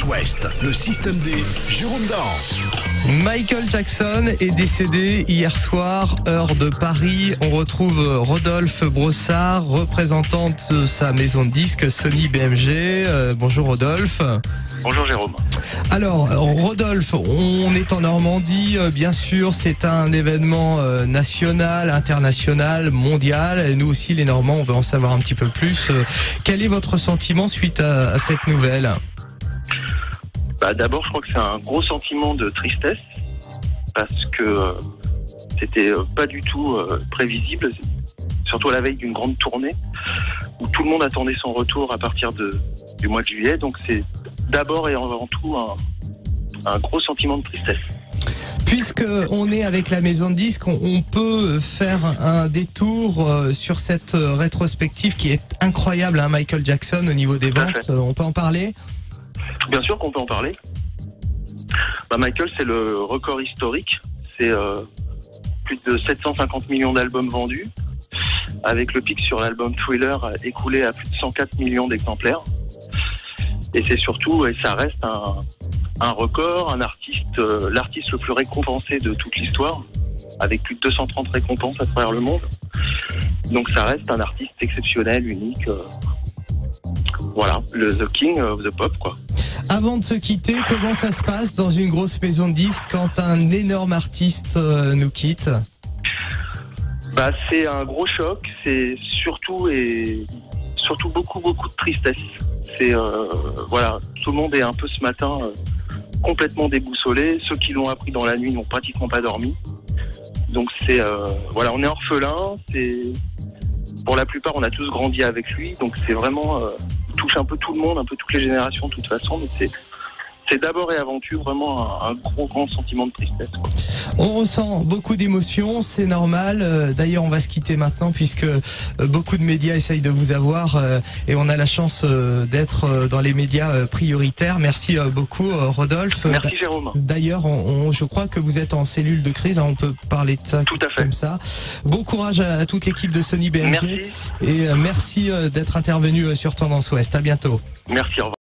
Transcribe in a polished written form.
Tendance Ouest, le système D, Jérôme Dahan. Michael Jackson est décédé hier soir, heure de Paris. On retrouve Rodolphe Brossard, représentante de sa maison de disques Sony BMG. Bonjour Rodolphe. Bonjour Jérôme. Alors Rodolphe, on est en Normandie, bien sûr, c'est un événement national, international, mondial. Et nous aussi les Normands, on veut en savoir un petit peu plus. Quel est votre sentiment suite à cette nouvelle ? D'abord, je crois que c'est un gros sentiment de tristesse parce que c'était pas du tout prévisible, surtout à la veille d'une grande tournée où tout le monde attendait son retour à partir du mois de juillet. Donc c'est d'abord et avant tout un gros sentiment de tristesse. Puisque on est avec la maison de disques, on peut faire un détour sur cette rétrospective qui est incroyable, hein, Michael Jackson, au niveau des ventes. On peut en parler ? Bien sûr qu'on peut en parler. Michael, c'est le record historique. C'est plus de 750 millions d'albums vendus, avec le pic sur l'album Thriller écoulé à plus de 104 millions d'exemplaires. Et c'est surtout, et ça reste un record, un artiste, l'artiste le plus récompensé de toute l'histoire, avec plus de 230 récompenses à travers le monde. Donc ça reste un artiste exceptionnel, unique. Voilà, The King of the Pop, quoi. Avant de se quitter, comment ça se passe dans une grosse maison de disques quand un énorme artiste nous quitte ? C'est un gros choc, c'est surtout beaucoup de tristesse. C'est voilà, tout le monde est un peu ce matin complètement déboussolé. Ceux qui l'ont appris dans la nuit n'ont pratiquement pas dormi. Donc c'est voilà, on est orphelins. Pour la plupart, on a tous grandi avec lui, donc c'est vraiment il touche un peu tout le monde, un peu toutes les générations de toute façon. Donc c'est d'abord et avant tout vraiment un grand sentiment de tristesse, quoi. On ressent beaucoup d'émotions, c'est normal. D'ailleurs, on va se quitter maintenant puisque beaucoup de médias essayent de vous avoir et on a la chance d'être dans les médias prioritaires. Merci beaucoup, Rodolphe. Merci Jérôme. D'ailleurs, je crois que vous êtes en cellule de crise. On peut parler de ça tout à fait. Comme ça. Bon courage à toute l'équipe de Sony BMG. Merci. Et merci d'être intervenu sur Tendance Ouest. À bientôt. Merci, au revoir.